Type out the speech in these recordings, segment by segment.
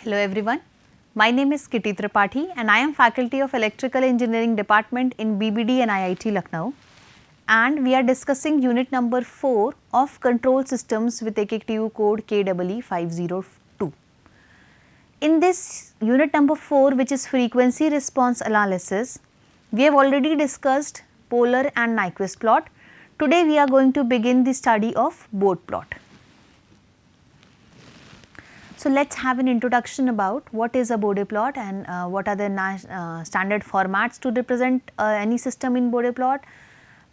Hello everyone, my name is Kitty Tripathi and I am faculty of Electrical Engineering Department in BBD and IIT Lucknow, and we are discussing unit number 4 of control systems with AKTU code KEE 502. In this unit number 4, which is frequency response analysis, we have already discussed polar and Nyquist plot. Today we are going to begin the study of Bode plot. So, let us have an introduction about what is a Bode plot and what are the standard formats to represent any system in Bode plot,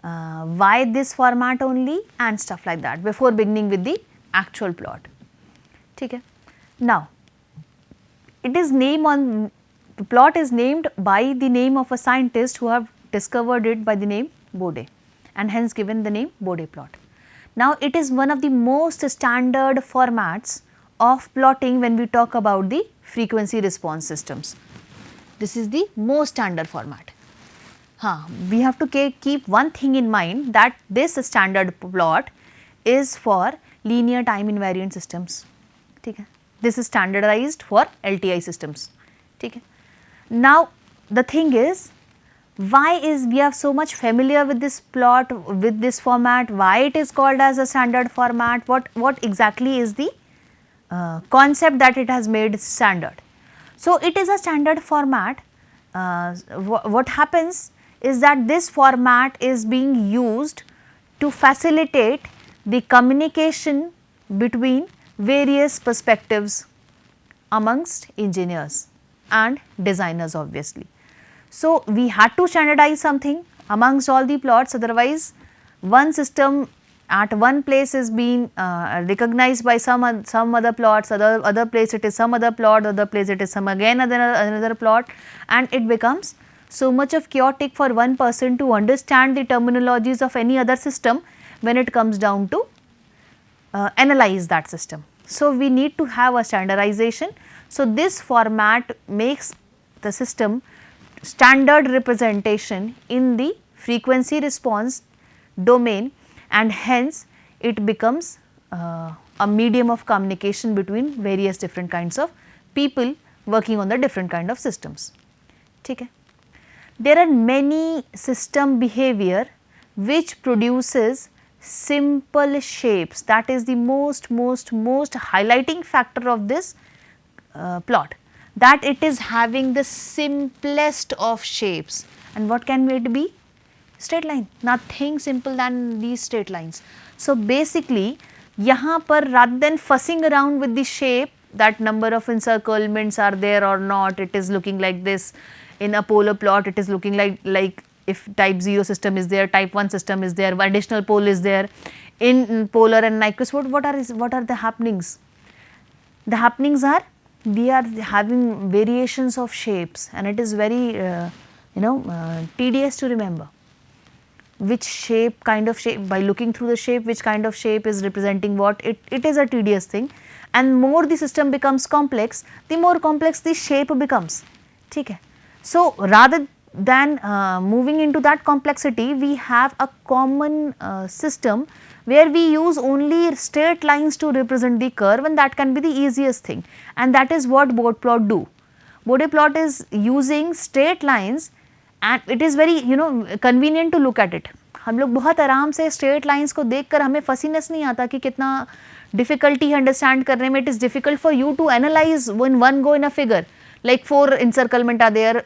why this format only and stuff like that before beginning with the actual plot. Okay. Now, the plot is named by the name of a scientist who have discovered it by the name Bode and hence given the name Bode plot. Now, it is one of the most standard formats of plotting when we talk about the frequency response systems. This is the most standard format. We have to keep one thing in mind, that this standard plot is for linear time invariant systems. Okay. This is standardized for LTI systems. Okay. Now, the thing is, why is we are so much familiar with this plot, with this format, why it is called as a standard format, what exactly is the concept that it has made standard. So, it is a standard format. What happens is that this format is being used to facilitate the communication between various perspectives amongst engineers and designers obviously. So, we had to standardize something amongst all the plots, otherwise one system at one place is being recognized by some other plots, other place it is some other plot, other place it is some again another plot, and it becomes so much of chaotic for one person to understand the terminologies of any other system when it comes down to analyze that system. So, we need to have a standardization. So, this format makes the system standard representation in the frequency response domain, and hence it becomes a medium of communication between various different kinds of people working on the different kind of systems. Okay. There are many system behavior which produces simple shapes, that is the most highlighting factor of this plot, that it is having the simplest of shapes. And what can it be? Straight line, nothing simple than these straight lines. So, basically यहाँ पर rather than fussing around with the shape, that number of encirclements are there or not, it is looking like this. In a polar plot it is looking like if type 0 system is there, type 1 system is there, additional pole is there. In polar and Nyquist, what are the happenings? The happenings are, we are having variations of shapes and it is very tedious to remember which shape, kind of shape, by looking through the shape, which kind of shape is representing what, it is a tedious thing, and more the system becomes complex, the more complex the shape becomes. Okay. So, rather than moving into that complexity, we have a common system where we use only straight lines to represent the curve, and that can be the easiest thing, and that is what Bode plot do. Bode plot is using straight lines and it is very convenient to look at it. हम लोग बहुत आराम से straight lines को देखकर हमें फसीनेस नहीं आता कि कितना difficulty है understand करने में. It is difficult for you to analyze in one go in a figure, like 4 encirclement are there,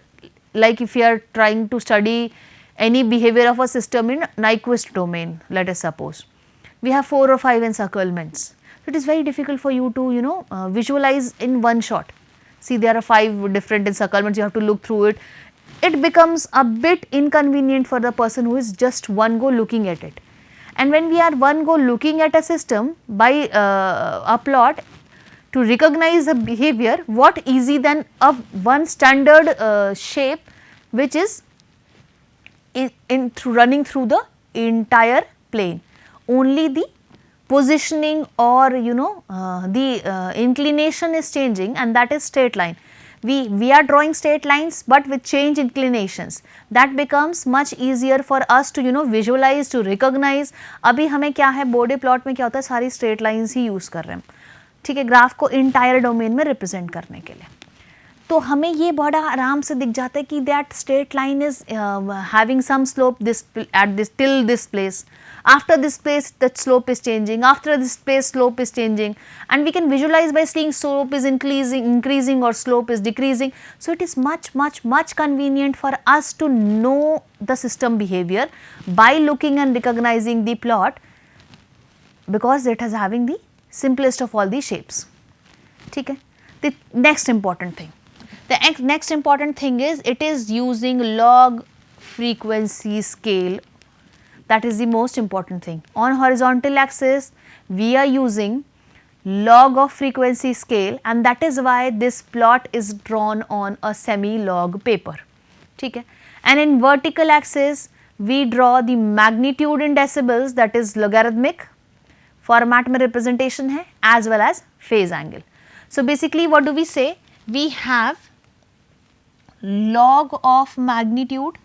like if you are trying to study any behavior of a system in Nyquist domain, let us suppose we have 4 or 5 encirclements. It is very difficult for you to visualize in one shot. See, there are 5 different encirclements, you have to look through it. It becomes a bit inconvenient for the person who is just one go looking at it. And when we are one go looking at a system by a plot, to recognize the behavior, what easy than a one standard shape which is running through the entire plane. Only the positioning or the inclination is changing, and that is straight line. We are drawing straight lines but with change inclinations. That becomes much easier for us to visualize, to recognize. अभी हमें क्या है, Bode plot में क्या होता है, सारी straight lines ही use कर रहे हैं. ठीक है, ग्राफ को इंटायर डोमेन में रिप्रेजेंट करने के लिए। तो हमें ये बड़ा आराम से दिख जाता है कि that straight line is having some slope this at this till this place, after this place the slope is changing, after this place slope is changing, and we can visualize by seeing slope is increasing or slope is decreasing. So it is much convenient for us to know the system behavior by looking and recognizing the plot, because it is having the simplest of all the shapes. ठीक है, the next important thing is it is using log frequency scale. That is the most important thing. On horizontal axis we are using log of frequency scale, and that is why this plot is drawn on a semi log paper. ठीक है, and in vertical axis we draw the magnitude in decibels, that is logarithmic format में representation है, as well as phase angle. So basically what do we say? We have log of magnitude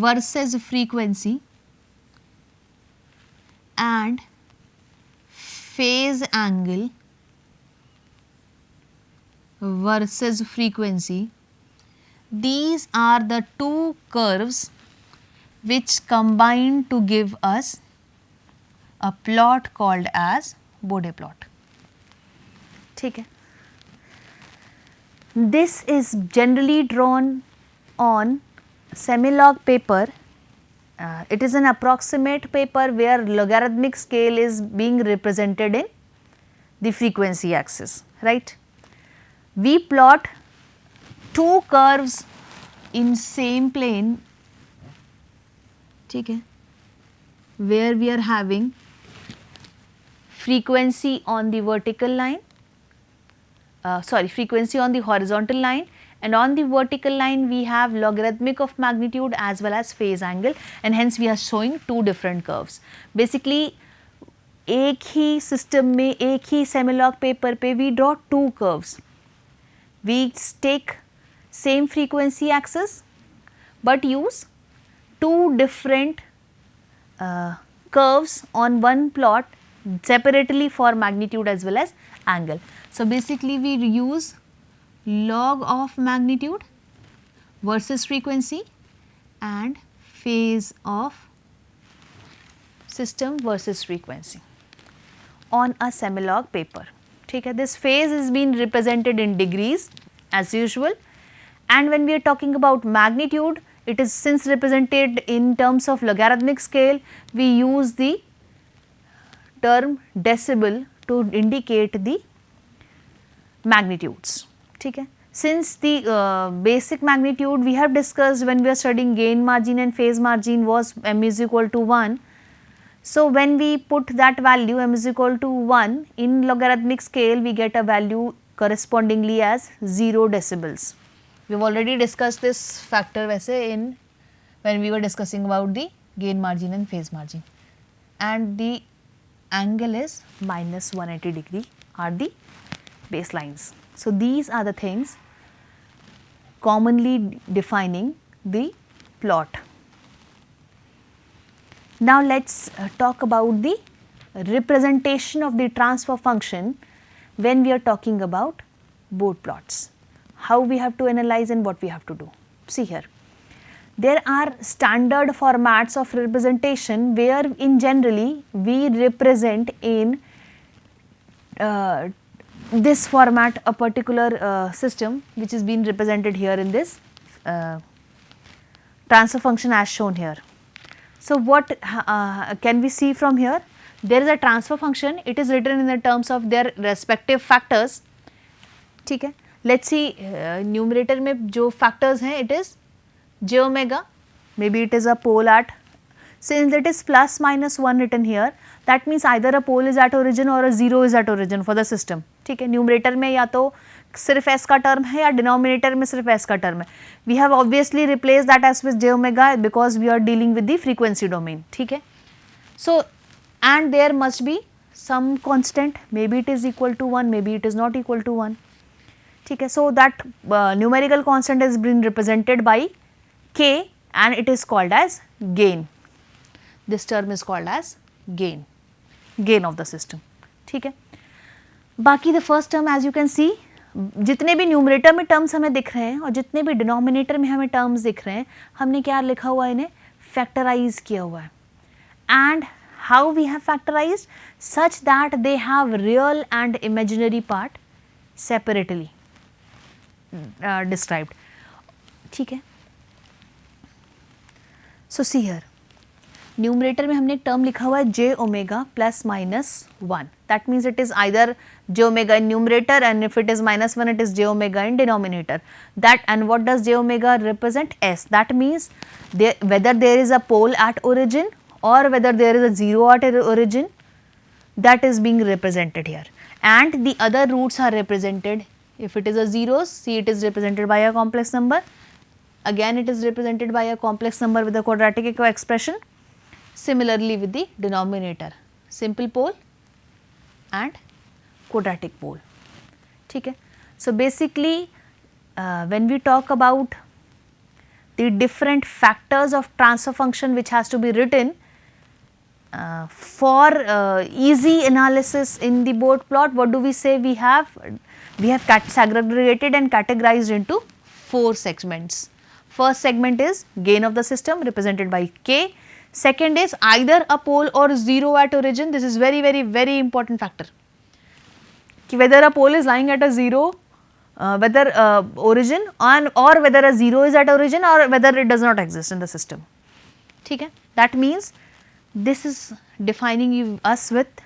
versus frequency and phase angle versus frequency. These are the two curves which combine to give us a plot called as Bode plot. ठीक है, this is generally drawn on semi-log paper. It is an approximate paper where logarithmic scale is being represented in the frequency axis, right. We plot two curves in same plane, ठीक है, where we are having frequency on the vertical line, frequency on the horizontal line, and on the vertical line we have logarithmic of magnitude as well as phase angle, and hence we are showing two different curves. Basically एक ही system में एक ही semi-log paper पे we draw two curves. We take same frequency axis but use two different curves on one plot separately for magnitude as well as angle. So basically we use log of magnitude versus frequency and phase of system versus frequency on a semi-log paper. ठीक है, this phase is being represented in degrees as usual, and when we are talking about magnitude, it is since represented in terms of logarithmic scale, we use the term decibel to indicate the magnitudes. ठीक है, since the basic magnitude we have discussed when we are studying gain margin and phase margin was m is equal to 1. So when we put that value m is equal to 1 in logarithmic scale, we get a value correspondingly as 0 decibels. We have already discussed this factor वैसे in when we were discussing about the gain margin and phase margin, and the angle is minus 180 degree are the baselines. So these are the things commonly defining the plot. Now let's talk about the representation of the transfer function when we are talking about Bode plots. How we have to analyze and what we have to do. See here, there are standard formats of representation where in generally we represent in this format a particular system which is being represented here in this transfer function as shown here. So what can we see from here? There is a transfer function, it is written in the terms of their respective factors. ठीक है, let's see numerator में जो factors हैं, it is j omega, maybe it is a pole at, since it is plus minus 1 written here, that means either a pole is at origin or a 0 is at origin for the system. ठीक है, numerator में या तो सिर्फ s का term है या denominator में सिर्फ s का टर्म है. We have obviously replace that S with j omega because we are dealing with the frequency domain. ठीक है, so and there must be some constant, maybe it is equal to 1, maybe it is not equal to 1. ठीक है, so that numerical constant is being represented by k and it is called as gain. This term is called as gain. Gain of the system, ठीक है। बाकी the first term as you can see, जितने भी numerator में terms हमें दिख रहे हैं और जितने भी डिनोमिनेटर में हमें टर्म्स दिख रहे हैं, हमने क्या लिखा हुआ है, इन्हें फैक्टराइज किया हुआ है। And how we have factorised, such that they have real and imaginary part separately described, ठीक है। सो सी हियर, न्यूमरेटर में हमने एक टर्म लिखा हुआ है j omega plus minus 1, that means it is either j omega in numerator, and if it is minus 1 it is j omega in denominator. That, and what does j omega represent? S. That means whether there is a pole at origin or whether there is a 0 at origin, that is being represented here. And the other roots are represented. If it is a zeros, see it is represented by a complex number. Again it is represented by a complex number with a quadratic expression. Similarly with the denominator, simple pole and quadratic pole, ठीक है। So basically when we talk about the different factors of transfer function which has to be written for easy analysis in the Bode plot, what do we say? We have segregated and categorized into 4 segments. First segment is gain of the system represented by K. Second is either a pole or 0 at origin. This is very important factor, कि whether a pole is lying at a 0, whether origin or whether a 0 is at origin or whether it does not exist in the system, ठीक है। That means this is defining us with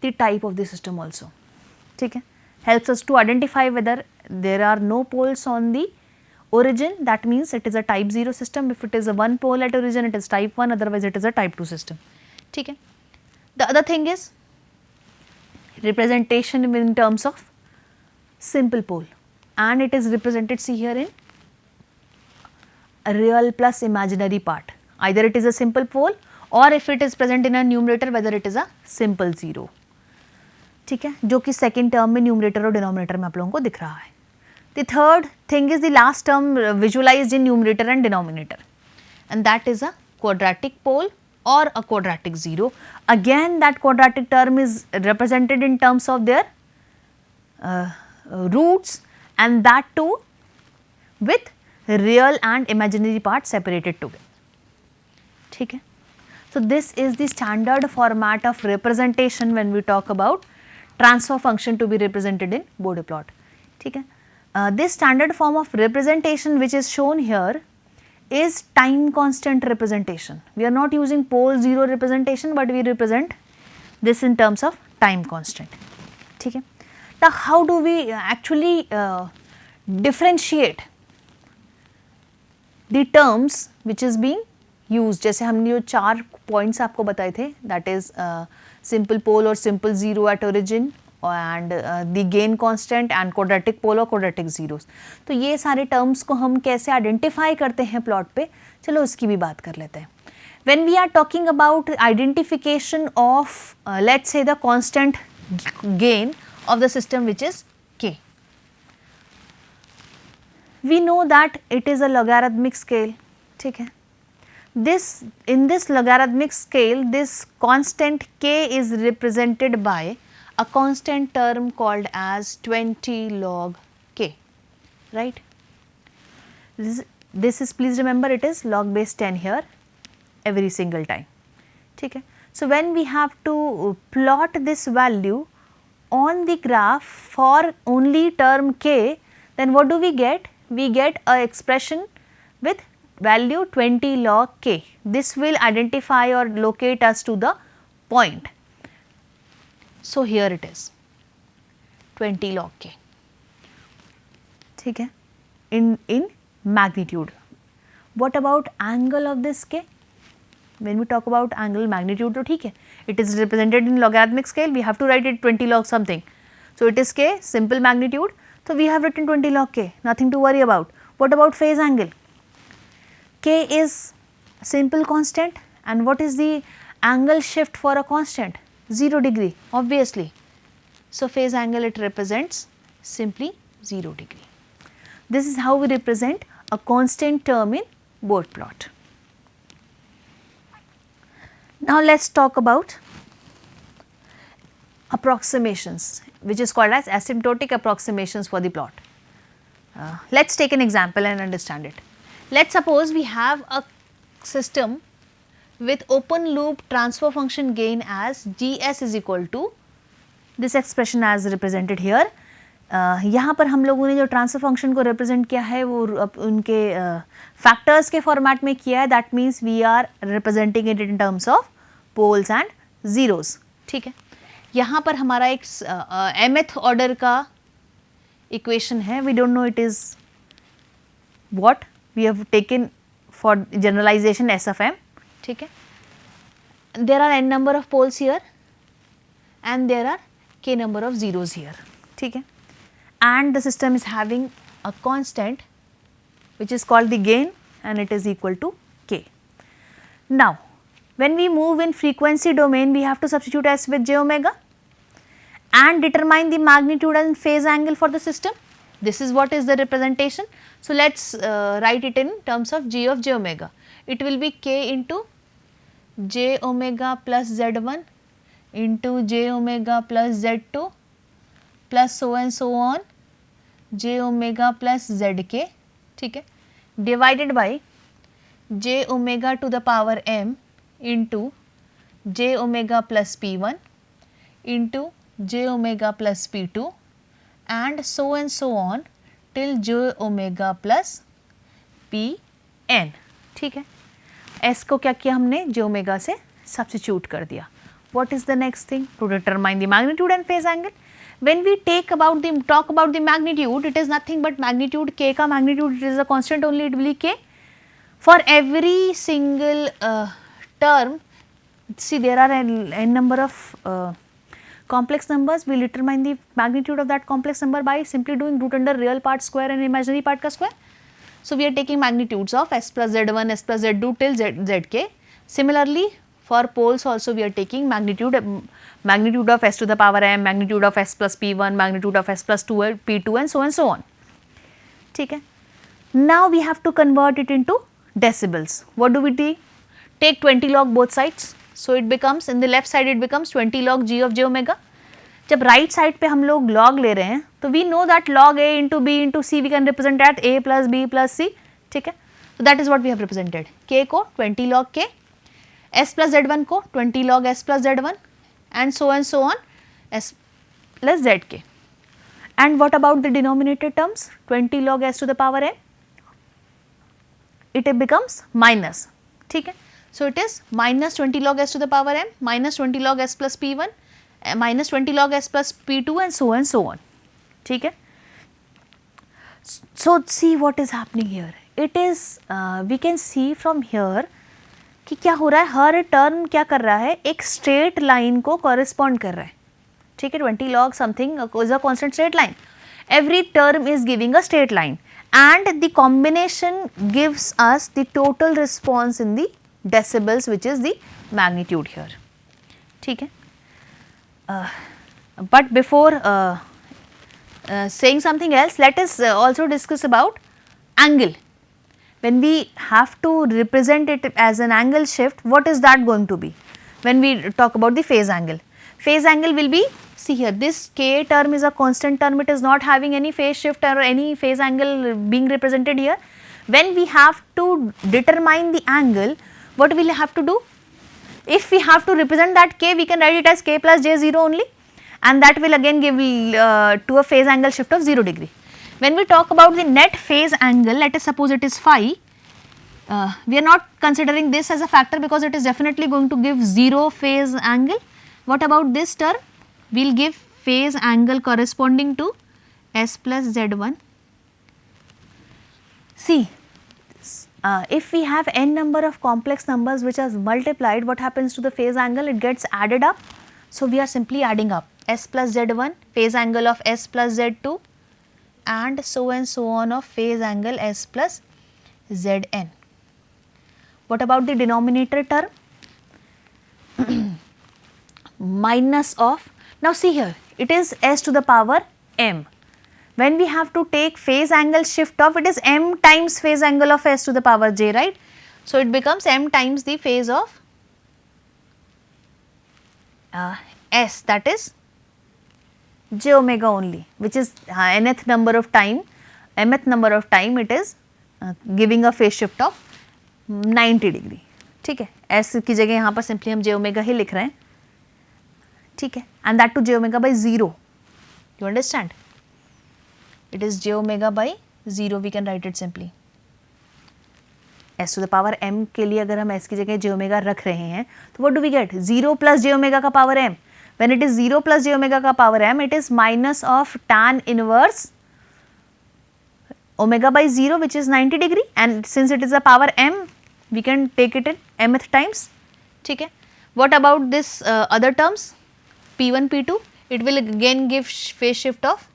the type of the system also, ठीक है। Helps us to identify whether there are no poles on the origin, that means it is a type 0 system. If it is a 1 pole at origin, it is type 1, otherwise it is a type 2 system, ठीक है। The other thing is representation in terms of simple pole, and it is represented, see here, in a real plus imaginary part. Either it is a simple pole or if it is present in a numerator, whether it is a simple 0, ठीक है, जो कि second term में numerator और denominator में आप लोगों को दिख रहा है। The third thing is the last term visualized in numerator and denominator, and that is a quadratic pole or a quadratic 0. Again that quadratic term is represented in terms of their roots, and that too with real and imaginary part separated together, ठीक है। So this is the standard format of representation when we talk about transfer function to be represented in Bode plot, ठीक है। This standard form of representation which is shown here is time constant representation. We are not using pole 0 representation, but we represent this in terms of time constant, ठीक है। Now how do we actually differentiate the terms which is being used? जैसे हमने जो 4 points आपको बताए थे, that is simple pole or simple 0 at origin, and the gain constant and quadratic pole or quadratic zeros. तो ये सारे terms को हम कैसे identify करते हैं plot पे, चलो उसकी भी बात कर लेते हैं। When we are talking about identification of let's say the constant gain of the system which is K, we know that it is a logarithmic scale, ठीक है। In this logarithmic scale, this constant K is represented by a constant term called as 20 log K, right? This is, please remember, it is log base 10 here every single time, ठीक है। So when we have to plot this value on the graph for only term K, then what do we get? We get a expression with value 20 log K. This will identify or locate us to the point. So here it is 20 log K, ठीक है, in magnitude. What about angle of this K? When we talk about angle magnitude, तो ठीक है, it is represented in logarithmic scale, we have to write it 20 log something. So it is K, simple magnitude, so we have written 20 log K, nothing to worry about. What about phase angle? K is simple constant, and what is the angle shift for a constant? 0 degree, obviously. So phase angle, it represents simply 0 degree. This is how we represent a constant term in Bode plot. Now let's talk about approximations which is called as asymptotic approximations for the plot. Let's take an example and understand it. Let's suppose we have a system with open loop transfer function gain as GS is equal to this expression as represented here. यहाँ पर हम लोगों ने जो transfer function को represent किया है वो उनके फैक्टर्स के फॉर्मेट में किया है. That means we are representing it in terms of poles and zeros. ठीक है, यहाँ पर हमारा एक mth ऑर्डर का इक्वेशन है. We don't know it is what we have taken for generalisation as of M. ठीक है, there are n number of poles here and there are k number of zeros here. ठीक है, and the system is having a constant which is called the gain and it is equal to k. Now, when we move in frequency domain, we have to substitute s with j omega and determine the magnitude and phase angle for the system. This is what is the representation. So, let us write it in terms of g of j omega. It will be k into j omega plus z1 into j omega plus z2 plus so and so on j omega plus zk. ठीक है, divided by j omega to the power m into j omega plus p1 into j omega plus p2 and so on till j omega plus pn. ठीक है, s को क्या किया हमने j omega से substitute कर दिया. What is the next thing? To determine the magnitude and phase angle. When we talk about the magnitude, it is nothing but magnitude k ka magnitude, it is a constant only, it will be k. For every single term, see there are n number of complex numbers. We determine the magnitude of that complex number by simply doing root under real part square and imaginary part ka square. So, we are taking magnitudes of s plus z1, s plus z2 till zk. Similarly, for poles also we are taking magnitude of s to the power m, magnitude of s plus p1, magnitude of s plus 2 p2 and so on. ठीक है. Now we have to convert it into decibels. What do we do? Take 20 log both sides. So it becomes, in the left side it becomes 20 log g of j omega. जब right side पे हम लोग log ले रहे हैं तो we know that log a into b into c we can represent at a plus b plus c. ठीक है. So that is what we have represented. K को 20 log k, s plus z1 को 20 log s plus z1 and so on s plus zk. And what about the denominator terms? 20 log s to the power n, it becomes minus. ठीक है. So it is minus 20 log s to the power m minus 20 log s plus p1 minus 20 log s plus p2 and so on. ठीक है. So see what is happening here. It is we can see from here कि क्या हो रहा है, हर term क्या कर रहा है, एक स्ट्रेट लाइन को कॉरेस्पॉन्ड कर रहा है. ठीक है, 20 log something is a constant straight line. Every term is giving a straight line and the combination gives us the total response in the decibels, which is the magnitude here. ठीक है. But before saying something else, let us also discuss about angle. When we have to represent it as an angle shift, what is that going to be? When we talk about the phase angle, phase angle will be, see here, this k term is a constant term, it is not having any phase shift or any phase angle being represented here. When we have to determine the angle, what will we have to do? If we have to represent that k, we can write it as k plus j0 only, and that will again give to a phase angle shift of 0 degree. When we talk about the net phase angle, let us suppose it is phi. We are not considering this as a factor because it is definitely going to give 0 phase angle. What about this term? We will give phase angle corresponding to s plus z1. See, if we have n number of complex numbers which are multiplied, what happens to the phase angle? It gets added up. So, we are simply adding up s plus z1, phase angle of s plus z2 and so on of phase angle s plus zn. What about the denominator term? Minus of, now see here, it is s to the power m. When we have to take phase angle shift of, it is m times phase angle of s to the power j, right? So, it becomes m times the phase of s, that is j omega only, which is nth number of time, mth number of time it is giving a phase shift of 90 degree. ठीक है, s की जगह यहाँ पर simply हम j omega ही लिख रहे हैं. ठीक है, and that to j omega by 0. You understand? It is j omega by 0. We can write it simply. s to the power m के लिए अगर हम s की जगह j omega रख रहे हैं तो what do we get? 0 plus j omega का power m. When it is 0 plus j omega का power m, it is minus of tan inverse omega by 0, which is 90 degree, and since it is a power m, we can take it in mth times. ठीक है. What about this other terms, p1 p2? It will again give phase shift of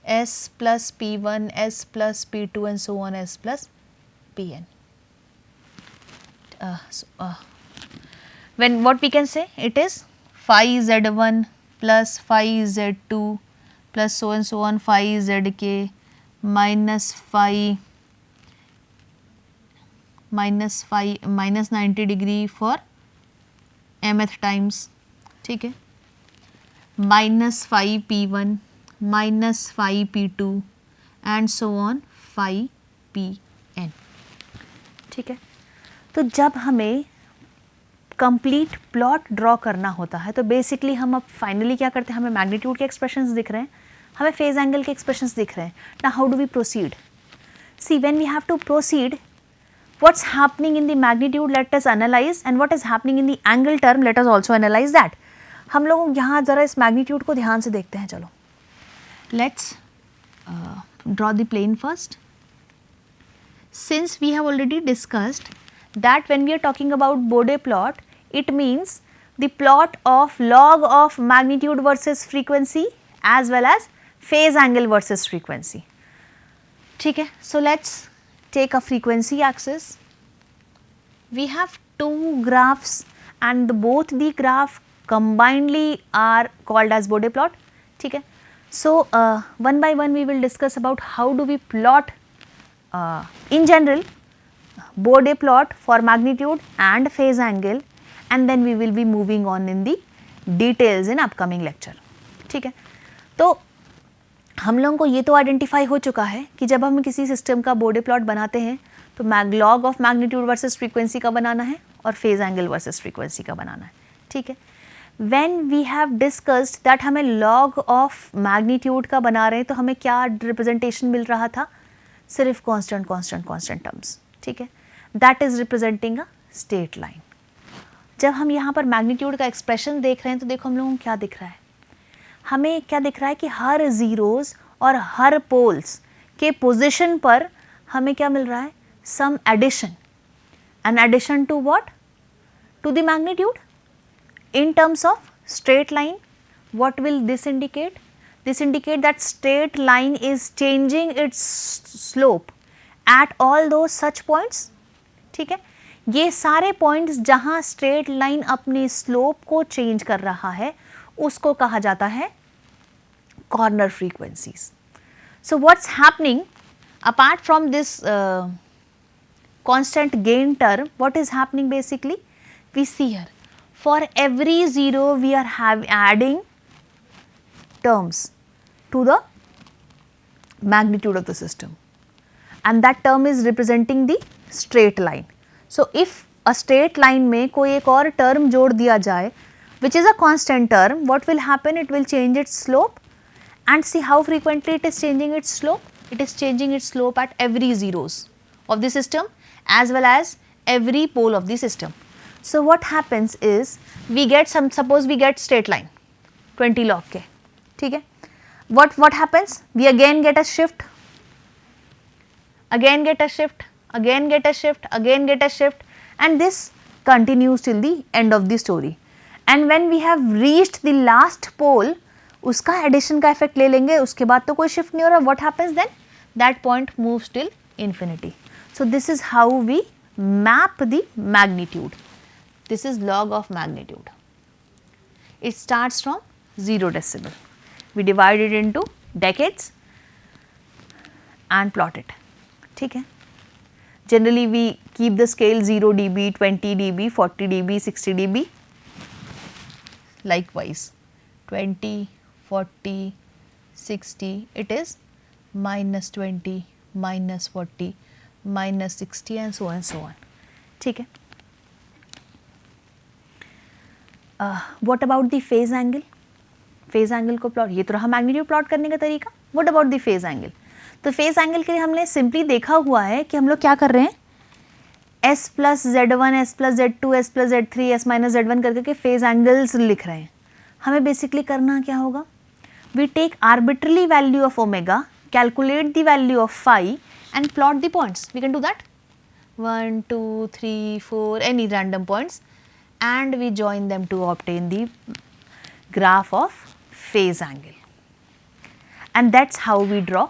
s plus p1, s plus p2 and so on, s plus pn. When what we can say, it is phi z1 plus phi z2 plus so and so on phi zk minus phi minus 90 degree for mth times. ठीक है, minus phi p1 minus phi p2 and so on phi pn. ठीक है, तो जब हमें complete plot draw करना होता है तो बेसिकली हम अब फाइनली क्या करते हैं, हमें मैग्नीट्यूड के एक्सप्रेशंस दिख रहे हैं, हमें फेज एंगल के एक्सप्रेशंस दिख रहे हैं. Now how do we proceed? See when we have to proceed, what's happening in the magnitude let us analyse, and what is happening in the angle term let us also analyse that. हम लोग यहाँ ज़रा इस magnitude को ध्यान से देखते हैं. चलो, let's draw the plane first. Since we have already discussed that when we are talking about Bode plot, it means the plot of log of magnitude versus frequency as well as phase angle versus frequency. ठीक है, so let's take a frequency axis. We have two graphs and both the graph combinedly are called as Bode plot. ठीक है, so one by one we will discuss about how do we plot in general Bode plot for magnitude and phase angle, and then we will be moving on in the details in upcoming lecture. ठीक है, तो हम लोगों को ये तो identify हो चुका है कि जब हम किसी सिस्टम का Bode प्लॉट बनाते हैं तो log of magnitude versus frequency का बनाना है और फेज एंगल वर्सेस फ्रीक्वेंसी का बनाना है. ठीक है, when we have discussed that हमें लॉग ऑफ मैग्नीट्यूड का बना रहे हैं तो हमें क्या रिप्रेजेंटेशन मिल रहा था, सिर्फ कांस्टेंट कांस्टेंट कांस्टेंट टर्म्स. ठीक है, that is representing a straight line. जब हम यहाँ पर मैग्नीट्यूड का एक्सप्रेशन देख रहे हैं तो देखो हम लोगों को क्या दिख रहा है, हमें क्या दिख रहा है कि हर जीरोस और हर पोल्स के पोजीशन पर हमें क्या मिल रहा है, some addition. An addition to what? To the magnitude in terms of straight line. What will this indicate? This indicate that straight line is changing its slope at all those such points. ठीक है, ये सारे points जहाँ straight line अपने slope को change कर रहा है उसको कहा जाता है corner frequencies. So what's happening apart from this constant gain term, what is happening basically? We see here, for every zero we are adding terms to the magnitude of the system, and that term is representing the straight line. So if a straight line में कोई एक और term जोड़ दिया जाए which is a constant term, what will happen? It will change its slope, and see how frequently it is changing its slope. It is changing its slope at every zeros of the system as well as every pole of the system. So what happens is we get some, suppose we get straight line 20 log के, ठीक है, what happens? We again get a shift, again get a shift, again get a shift, again get a shift, and this continues till the end of the story. And when we have reached the last pole, उसका addition का effect ले लेंगे, उसके बाद तो कोई shift नहीं हो रहा. What happens then? That point moves till infinity. So this is how we map the magnitude. This is log of magnitude. It starts from 0 decibel. We divide it into decades and plot it. ठीक है. Generally we keep the scale 0 dB, 20 dB, 40 dB, 60 dB. Likewise 20, 40, 60, it is minus 20, minus 40, minus 60 and so on. ठीक है. What about the phase angle? Phase angle को plot, ये तो रहा magnitude plot करने का तरीका. What about the phase angle? तो फेज एंगल के लिए हमने सिंपली देखा हुआ है कि हम लोग क्या कर रहे हैं, s plus z1, s plus z2, s plus z3, s minus z1 करके फेज एंगल्स लिख रहे हैं. हमें बेसिकली करना क्या होगा, we take arbitrarily value of omega, calculate the value of phi and plot the points. We can do that. 1, 2, 3, 4 any random points and we join them to obtain the graph of phase angle, and that's how we draw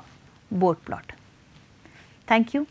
Bode plot. Thank you.